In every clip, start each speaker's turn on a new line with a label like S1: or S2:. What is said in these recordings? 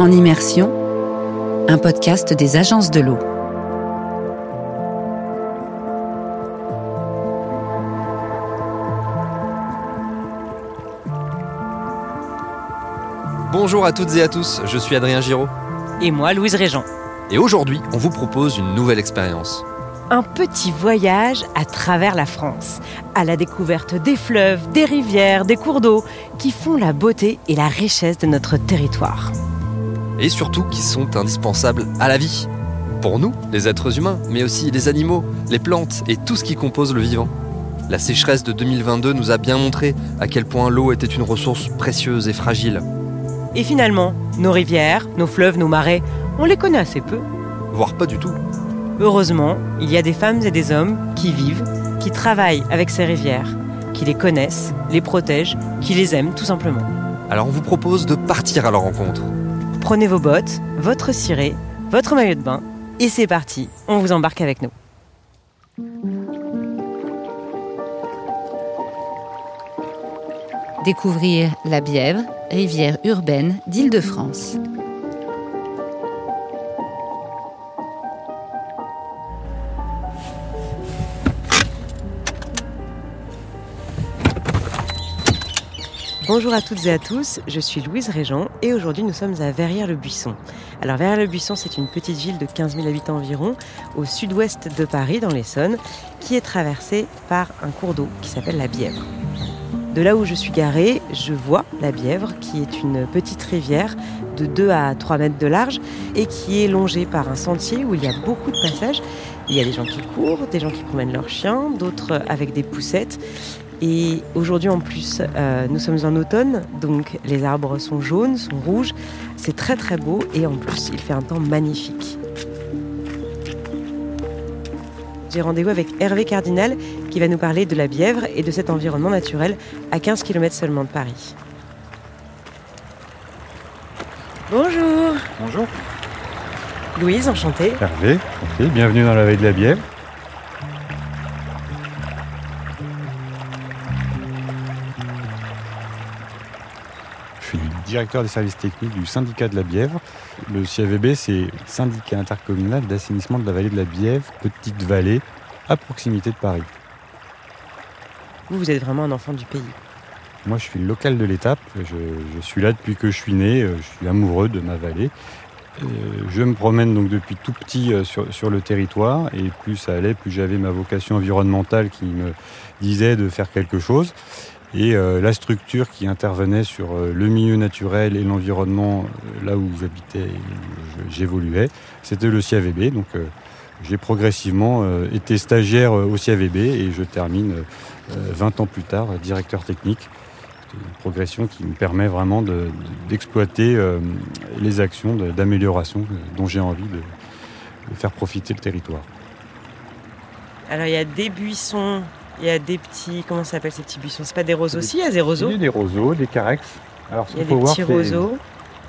S1: En immersion, un podcast des agences de l'eau.
S2: Bonjour à toutes et à tous, je suis Adrien Giraud.
S3: Et moi, Louise Régent.
S2: Et aujourd'hui, on vous propose une nouvelle expérience.
S3: Un petit voyage à travers la France, à la découverte des fleuves, des rivières, des cours d'eau, qui font la beauté et la richesse de notre territoire.
S2: Et surtout qui sont indispensables à la vie. Pour nous, les êtres humains, mais aussi les animaux, les plantes et tout ce qui compose le vivant. La sécheresse de 2022 nous a bien montré à quel point l'eau était une ressource précieuse et fragile.
S3: Et finalement, nos rivières, nos fleuves, nos marais, on les connaît assez peu.
S2: Voire pas du tout.
S3: Heureusement, il y a des femmes et des hommes qui vivent, qui travaillent avec ces rivières, qui les connaissent, les protègent, qui les aiment tout simplement.
S2: Alors on vous propose de partir à leur rencontre.
S3: Prenez vos bottes, votre ciré, votre maillot de bain, et c'est parti, on vous embarque avec nous.
S1: Découvrir la Bièvre, rivière urbaine d'Île-de-France.
S3: Bonjour à toutes et à tous, je suis Louise Régent et aujourd'hui nous sommes à Verrières-le-Buisson. Alors Verrières-le-Buisson, c'est une petite ville de 15 000 habitants environ au sud-ouest de Paris dans l'Essonne qui est traversée par un cours d'eau qui s'appelle la Bièvre. De là où je suis garée, je vois la Bièvre qui est une petite rivière de 2 à 3 mètres de large et qui est longée par un sentier où il y a beaucoup de passages. Il y a des gens qui courent, des gens qui promènent leurs chiens, d'autres avec des poussettes. Et aujourd'hui en plus, nous sommes en automne, donc les arbres sont jaunes, sont rouges. C'est très très beau et en plus il fait un temps magnifique. J'ai rendez-vous avec Hervé Cardinal qui va nous parler de la Bièvre et de cet environnement naturel à 15 km seulement de Paris. Bonjour.
S4: Bonjour.
S3: Louise, enchantée.
S4: Hervé, ok, bienvenue dans la vallée de la Bièvre. Je suis directeur des services techniques du syndicat de la Bièvre. Le CAVB, c'est Syndicat intercommunal d'assainissement de la vallée de la Bièvre, petite vallée, à proximité de Paris.
S3: Vous êtes vraiment un enfant du pays.
S4: Moi, je suis le local de l'étape. Je suis là depuis que je suis né. Je suis amoureux de ma vallée. Je me promène donc depuis tout petit sur le territoire. Et plus ça allait, plus j'avais ma vocation environnementale qui me disait de faire quelque chose. Et la structure qui intervenait sur le milieu naturel et l'environnement là où j'habitais et où j'évoluais, c'était le CAVB. Donc j'ai progressivement été stagiaire au CAVB et je termine 20 ans plus tard directeur technique. C'est une progression qui me permet vraiment d'exploiter les actions d'amélioration dont j'ai envie de faire profiter le territoire.
S3: Alors il y a des buissons. Il y a des petits, comment ça s'appelle ces petits buissons? C'est pas des roseaux aussi, il y a des roseaux?
S4: Il y a des roseaux, des carex. Alors,
S3: il y a des petits roseaux.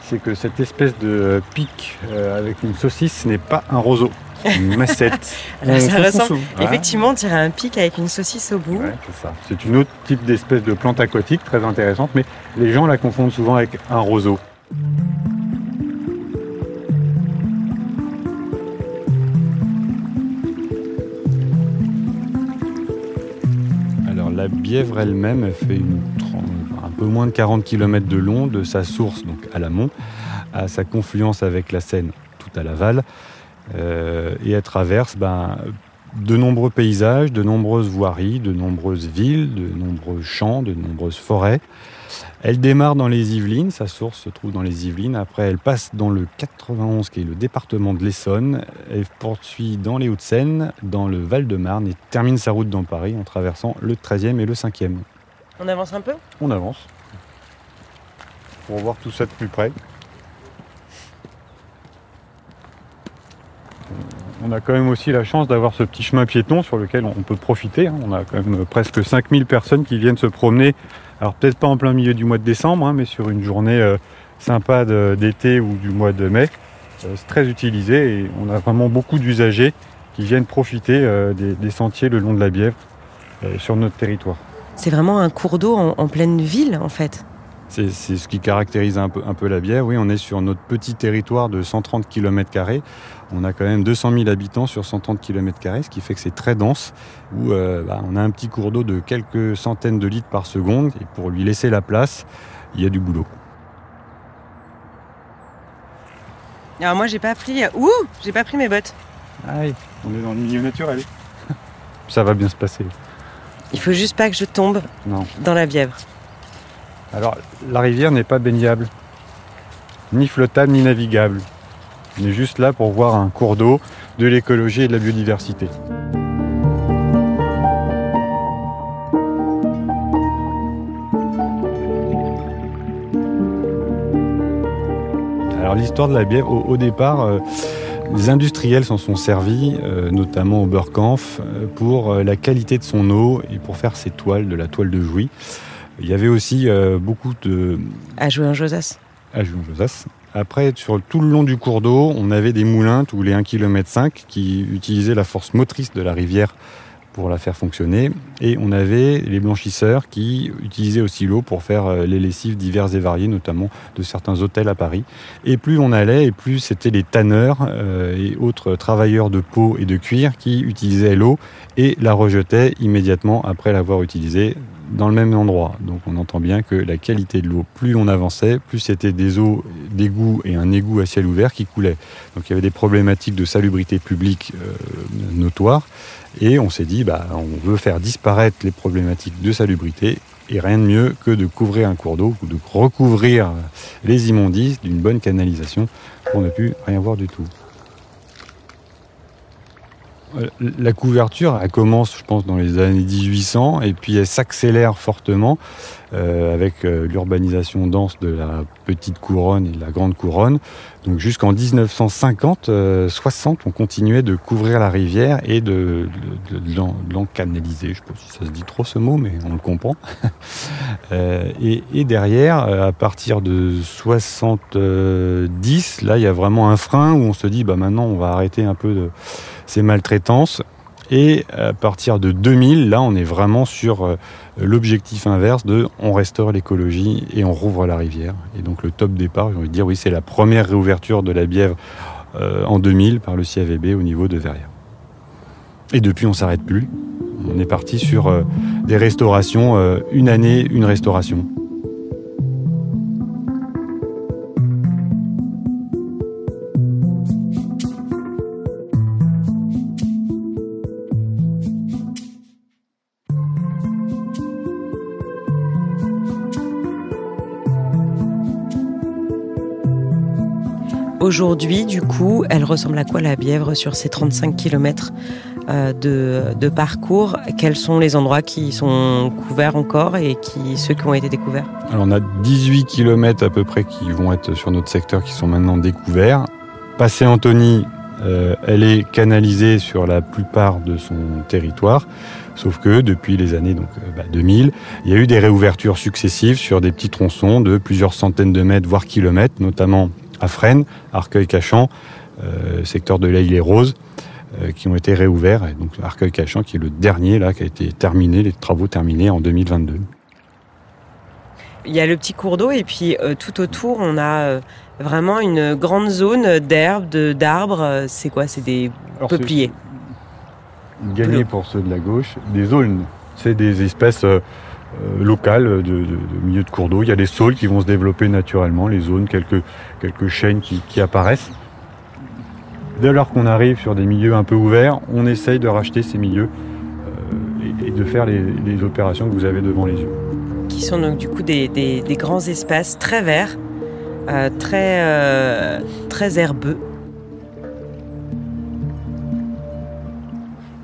S4: C'est que cette espèce de pic avec une saucisse, ce n'est pas un roseau, c'est une massette.
S3: Alors ça ressemble, effectivement, on dirait un pic avec une saucisse au bout.
S4: Ouais, c'est ça. C'est une autre type d'espèce de plante aquatique très intéressante, mais les gens la confondent souvent avec un roseau. La Bièvre elle-même, elle fait un peu moins de 40 km de long de sa source, donc à l'amont, à sa confluence avec la Seine, tout à l'aval. Et elle traverse de nombreux paysages, de nombreuses voiries, de nombreuses villes, de nombreux champs, de nombreuses forêts. Elle démarre dans les Yvelines, sa source se trouve dans les Yvelines. Après, elle passe dans le 91, qui est le département de l'Essonne. Elle poursuit dans les Hauts-de-Seine, dans le Val-de-Marne, et termine sa route dans Paris en traversant le 13e et le 5e.
S3: On avance un peu ?
S4: On avance. Pour voir tout ça de plus près. On a quand même aussi la chance d'avoir ce petit chemin piéton sur lequel on peut profiter. On a quand même presque 5000 personnes qui viennent se promener. Alors peut-être pas en plein milieu du mois de décembre, mais sur une journée sympa d'été ou du mois de mai. C'est très utilisé et on a vraiment beaucoup d'usagers qui viennent profiter des sentiers le long de la Bièvre sur notre territoire.
S3: C'est vraiment un cours d'eau en pleine ville en fait.
S4: C'est ce qui caractérise un peu la Bièvre. Oui, on est sur notre petit territoire de 130 km². On a quand même 200 000 habitants sur 130 km², ce qui fait que c'est très dense, où on a un petit cours d'eau de quelques centaines de litres par seconde. Et pour lui laisser la place, il y a du boulot.
S3: Alors moi, j'ai pas pris mes bottes.
S4: Aïe, on est dans le milieu naturel. Ça va bien se passer.
S3: Il faut juste pas que je tombe dans la Bièvre.
S4: Alors, la rivière n'est pas baignable, ni flottable, ni navigable. On est juste là pour voir un cours d'eau, de l'écologie et de la biodiversité. Alors, l'histoire de la Bièvre, au départ, les industriels s'en sont servis, notamment au Beurskampf, pour la qualité de son eau et pour faire ses toiles, de la toile de Jouy. Il y avait aussi beaucoup de...
S3: À Jouy-en-Josas.
S4: Après, sur tout le long du cours d'eau, on avait des moulins tous les 1,5 km qui utilisaient la force motrice de la rivière pour la faire fonctionner. Et on avait les blanchisseurs qui utilisaient aussi l'eau pour faire les lessives diverses et variées, notamment de certains hôtels à Paris. Et plus on allait, et plus c'était les tanneurs et autres travailleurs de peau et de cuir qui utilisaient l'eau et la rejetaient immédiatement après l'avoir utilisée dans le même endroit. Donc on entend bien que la qualité de l'eau, plus on avançait, plus c'était des eaux d'égout et un égout à ciel ouvert qui coulait. Donc il y avait des problématiques de salubrité publique notoires. Et on s'est dit, on veut faire disparaître les problématiques de salubrité, et rien de mieux que de couvrir un cours d'eau ou de recouvrir les immondices d'une bonne canalisation pour ne plus rien voir du tout. La couverture, elle commence, je pense, dans les années 1800, et puis elle s'accélère fortement avec l'urbanisation dense de la petite couronne et de la grande couronne. Donc jusqu'en 1950-60, on continuait de couvrir la rivière et de l'encanaliser. Je ne sais pas si ça se dit trop ce mot, mais on le comprend. Et derrière, à partir de 70, là, il y a vraiment un frein où on se dit, maintenant, on va arrêter un peu de ces maltraitances. Et à partir de 2000, là, on est vraiment sur l'objectif inverse de on restaure l'écologie et on rouvre la rivière. Et donc le top départ, j'ai envie de dire, oui, c'est la première réouverture de la Bièvre en 2000 par le CAVB au niveau de Verrières. Et depuis, on ne s'arrête plus. On est parti sur des restaurations, une année, une restauration.
S3: Aujourd'hui, du coup, elle ressemble à quoi la Bièvre sur ces 35 km de parcours? Quels sont les endroits qui sont couverts encore et ceux qui ont été découverts?
S4: Alors on a 18 km à peu près qui vont être sur notre secteur qui sont maintenant découverts. Passé Antony, elle est canalisée sur la plupart de son territoire. Sauf que depuis les années 2000, il y a eu des réouvertures successives sur des petits tronçons de plusieurs centaines de mètres, voire kilomètres, notamment à Fresnes, Arcueil-Cachan, secteur de l'Aille-les-Roses, qui ont été réouverts. Et donc Arcueil-Cachan qui est le dernier là, qui a été terminé, les travaux terminés en 2022.
S3: Il y a le petit cours d'eau et puis tout autour, on a vraiment une grande zone d'herbes, d'arbres. C'est quoi? C'est des peupliers.
S4: Gagné pour ceux de la gauche, des aulnes. C'est des espèces locales de milieu de cours d'eau. Il y a des saules qui vont se développer naturellement, les zones, quelques chênes qui apparaissent. Dès lors qu'on arrive sur des milieux un peu ouverts, on essaye de racheter ces milieux et de faire les opérations que vous avez devant les yeux.
S3: Qui sont donc du coup des grands espaces très verts, très herbeux.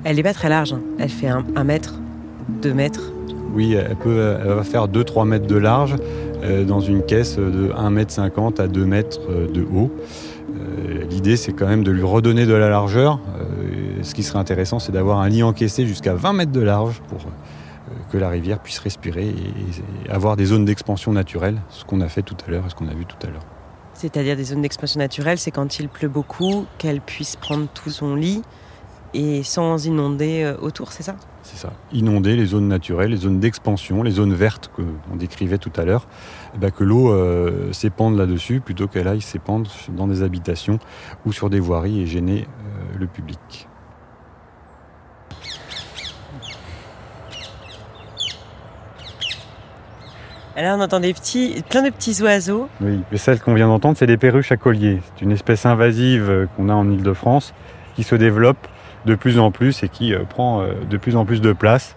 S3: Elle n'est pas très large, hein. Elle fait 1 mètre, 2 mètres.
S4: Oui, elle va faire 2-3 mètres de large dans une caisse de 1,50 m à 2 mètres de haut. L'idée, c'est quand même de lui redonner de la largeur. Ce qui serait intéressant, c'est d'avoir un lit encaissé jusqu'à 20 mètres de large pour que la rivière puisse respirer et avoir des zones d'expansion naturelle, ce qu'on a fait tout à l'heure et ce qu'on a vu tout à l'heure.
S3: C'est-à-dire des zones d'expansion naturelle, c'est quand il pleut beaucoup, qu'elle puisse prendre tout son lit et sans inonder autour, c'est ça?
S4: c'est ça. Inonder les zones naturelles, les zones d'expansion, les zones vertes qu'on décrivait tout à l'heure, que l'eau s'épande là-dessus plutôt qu'elle aille s'épandre dans des habitations ou sur des voiries et gêner le public.
S3: Alors on entend plein de petits oiseaux.
S4: Oui, mais celle qu'on vient d'entendre, c'est les perruches à collier. C'est une espèce invasive qu'on a en Île-de-France qui se développe de plus en plus et qui prend de plus en plus de place.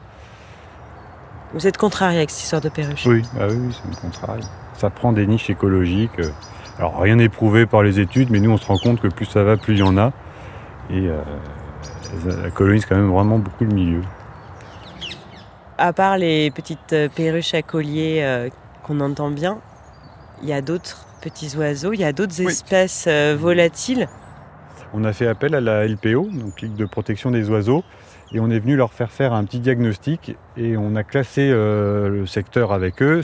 S3: Vous êtes contrarié avec cette histoire de perruches?
S4: Oui, oui, c'est une contraire. Ça prend des niches écologiques. Alors rien n'est prouvé par les études, mais nous on se rend compte que plus ça va, plus il y en a. Et ça colonisent quand même vraiment beaucoup le milieu.
S3: À part les petites perruches à collier qu'on entend bien, il y a d'autres petits oiseaux, il y a d'autres espèces volatiles.
S4: On a fait appel à la LPO, donc Ligue de protection des oiseaux, et on est venu leur faire un petit diagnostic et on a classé le secteur avec eux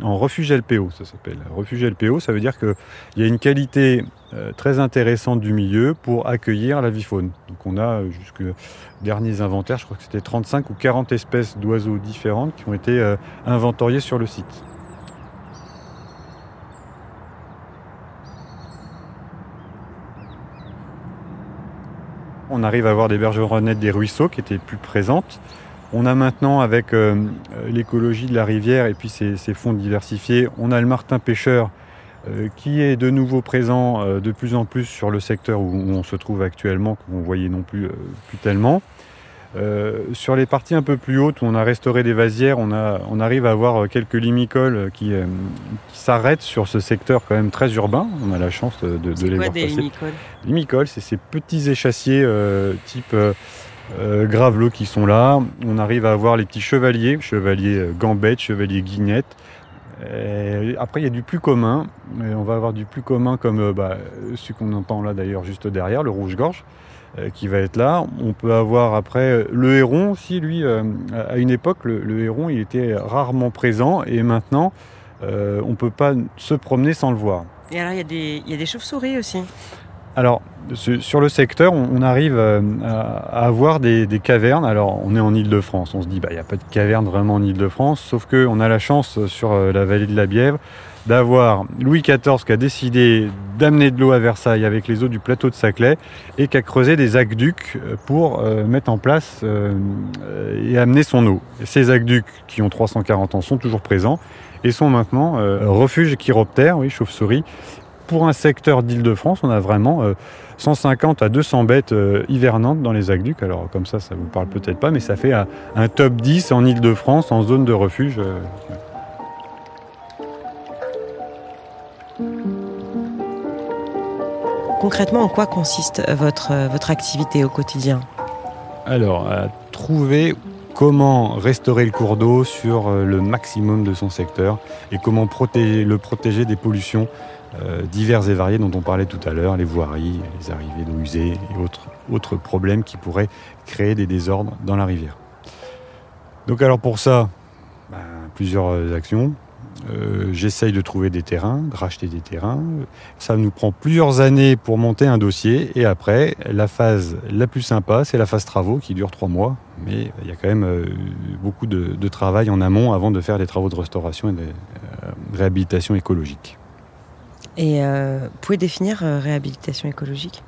S4: en refuge LPO, ça s'appelle. Refuge LPO, ça veut dire qu'il y a une qualité très intéressante du milieu pour accueillir l'avifaune. Donc on a jusqu'aux derniers inventaires, je crois que c'était 35 ou 40 espèces d'oiseaux différentes qui ont été inventoriées sur le site. On arrive à avoir des bergeronnettes des ruisseaux qui étaient plus présentes. On a maintenant, avec l'écologie de la rivière et puis ses fonds diversifiés, on a le martin pêcheur qui est de nouveau présent de plus en plus sur le secteur où on se trouve actuellement, qu'on ne voyait non plus tellement. Sur les parties un peu plus hautes où on a restauré des vasières, on arrive à avoir quelques limicoles qui s'arrêtent sur ce secteur quand même très urbain. On a la chance de les voir passer. C'est quoi des limicoles ? Limicoles, c'est ces petits échassiers type gravelot qui sont là. On arrive à avoir les petits chevaliers gambettes, chevaliers guignettes. Après, il y a du plus commun. On va avoir du plus commun comme celui qu'on entend là d'ailleurs juste derrière, le rouge-gorge, qui va être là. On peut avoir après le héron aussi, lui, à une époque, le héron, il était rarement présent et maintenant, on ne peut pas se promener sans le voir.
S3: Et alors, il y a des chauves-souris aussi.
S4: Alors, sur le secteur, on arrive à avoir des cavernes. Alors, on est en Île-de-France. On se dit, il n'y a pas de caverne vraiment en Île-de-France, sauf qu'on a la chance sur la vallée de la Bièvre d'avoir Louis XIV qui a décidé d'amener de l'eau à Versailles avec les eaux du plateau de Saclay et qui a creusé des aqueducs pour mettre en place et amener son eau. Et ces aqueducs, qui ont 340 ans, sont toujours présents et sont maintenant refuge chiroptères, oui, chauves-souris. Pour un secteur d'Île-de-France, on a vraiment 150 à 200 bêtes hivernantes dans les aqueducs. Alors comme ça vous parle peut-être pas, mais ça fait un top 10 en Île-de-France en zone de refuge.
S3: Concrètement, en quoi consiste votre activité au quotidien ?
S4: Alors, à trouver comment restaurer le cours d'eau sur le maximum de son secteur et comment le protéger des pollutions diverses et variées dont on parlait tout à l'heure, les voiries, les arrivées d'eau usée et autres problèmes qui pourraient créer des désordres dans la rivière. Donc alors pour ça, plusieurs actions. J'essaye de trouver des terrains, de racheter des terrains. Ça nous prend plusieurs années pour monter un dossier et après, la phase la plus sympa, c'est la phase travaux qui dure 3 mois. Mais il y a quand même beaucoup de travail en amont avant de faire des travaux de restauration et de réhabilitation écologique.
S3: Et vous pouvez définir réhabilitation écologique ?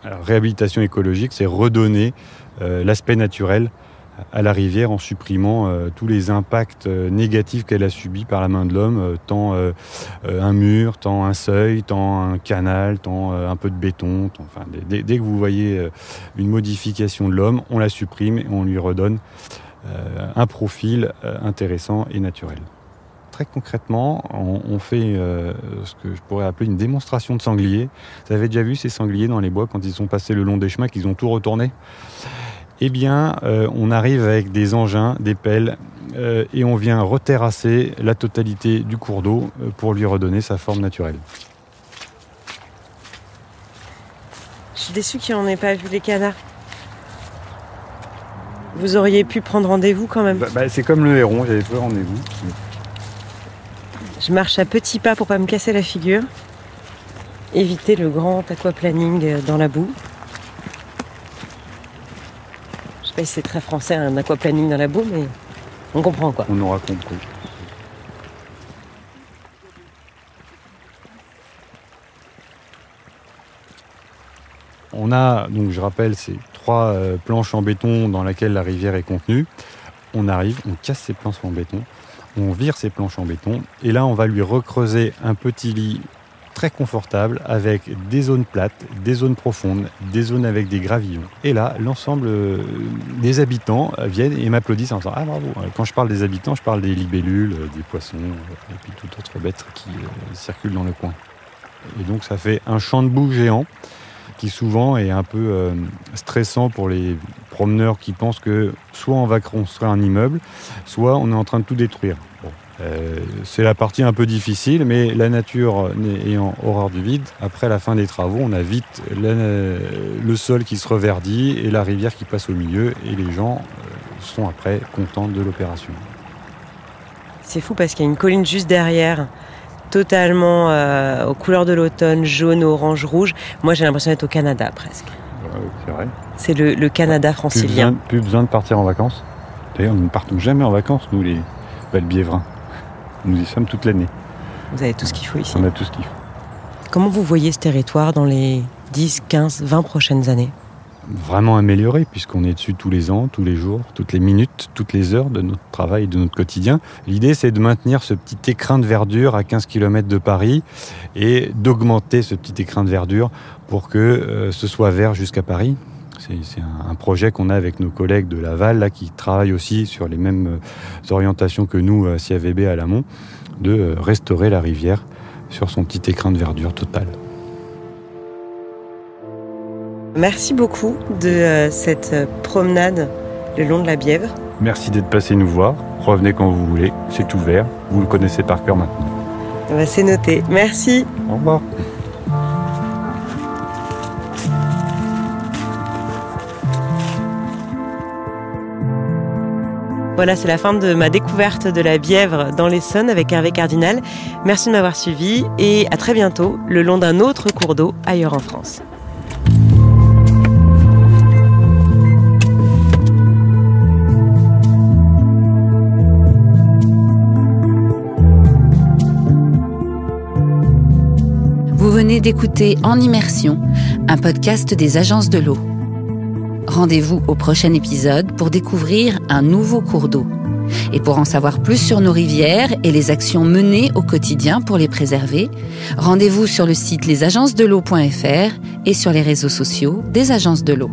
S4: Alors, réhabilitation écologique, c'est redonner l'aspect naturel à la rivière en supprimant tous les impacts négatifs qu'elle a subis par la main de l'homme, tant un mur, tant un seuil, tant un canal, tant un peu de béton. Dès que vous voyez une modification de l'homme, on la supprime et on lui redonne un profil intéressant et naturel. Très concrètement, on fait ce que je pourrais appeler une démonstration de sangliers. Vous avez déjà vu ces sangliers dans les bois quand ils sont passés le long des chemins, qu'ils ont tout retourné ? Eh bien, on arrive avec des engins, des pelles, et on vient reterrasser la totalité du cours d'eau pour lui redonner sa forme naturelle.
S3: Je suis déçue qu'il n'en ait pas vu les canards. Vous auriez pu prendre rendez-vous quand même.
S4: C'est comme le héron, j'avais pas rendez-vous.
S3: Je marche à petits pas pour pas me casser la figure. Éviter le grand aquaplaning dans la boue. Ouais, c'est très français, un aquaplaning dans la boue, mais on comprend quoi.
S4: On aura compris. On a, donc je rappelle, ces 3 planches en béton dans lesquelles la rivière est contenue. On arrive, on casse ces planches en béton, on vire ces planches en béton, et là on va lui recreuser un petit lit très confortable avec des zones plates, des zones profondes, des zones avec des gravillons. Et là, l'ensemble des habitants viennent et m'applaudissent en disant « Ah bravo !» Quand je parle des habitants, je parle des libellules, des poissons et puis toute autre bête qui circule dans le coin. Et donc ça fait un champ de boue géant qui souvent est un peu stressant pour les promeneurs qui pensent que soit on va construire un immeuble, soit on est en train de tout détruire. Bon. C'est la partie un peu difficile, mais la nature ayant horreur du vide, après la fin des travaux, on a vite le sol qui se reverdit et la rivière qui passe au milieu, et les gens sont après contents de l'opération.
S3: C'est fou parce qu'il y a une colline juste derrière, totalement aux couleurs de l'automne, jaune, orange, rouge. Moi, j'ai l'impression d'être au Canada presque.
S4: C'est vrai.
S3: C'est le Canada francilien.
S4: Plus besoin de partir en vacances. D'ailleurs, nous ne partons jamais en vacances, nous, les Valbiévrins. Nous y sommes toute l'année.
S3: Vous avez tout ce qu'il faut ici.
S4: On a tout ce qu'il faut.
S3: Comment vous voyez ce territoire dans les 10, 15, 20 prochaines années ?
S4: Vraiment amélioré, puisqu'on est dessus tous les ans, tous les jours, toutes les minutes, toutes les heures de notre travail et de notre quotidien. L'idée, c'est de maintenir ce petit écrin de verdure à 15 km de Paris et d'augmenter ce petit écrin de verdure pour que ce soit vert jusqu'à Paris. C'est un projet qu'on a avec nos collègues de Laval, là, qui travaillent aussi sur les mêmes orientations que nous, CAVB à l'amont, de restaurer la rivière sur son petit écrin de verdure total.
S3: Merci beaucoup de cette promenade le long de la Bièvre.
S4: Merci d'être passé nous voir. Revenez quand vous voulez, c'est ouvert. Vous le connaissez par cœur maintenant.
S3: C'est noté. Merci.
S4: Au revoir.
S3: Voilà, c'est la fin de ma découverte de la Bièvre dans l'Essonne avec Hervé Cardinal. Merci de m'avoir suivi et à très bientôt le long d'un autre cours d'eau ailleurs en France.
S1: Vous venez d'écouter En Immersion, un podcast des agences de l'eau. Rendez-vous au prochain épisode pour découvrir un nouveau cours d'eau. Et pour en savoir plus sur nos rivières et les actions menées au quotidien pour les préserver, rendez-vous sur le site lesagencesdel'eau.fr et sur les réseaux sociaux des agences de l'eau.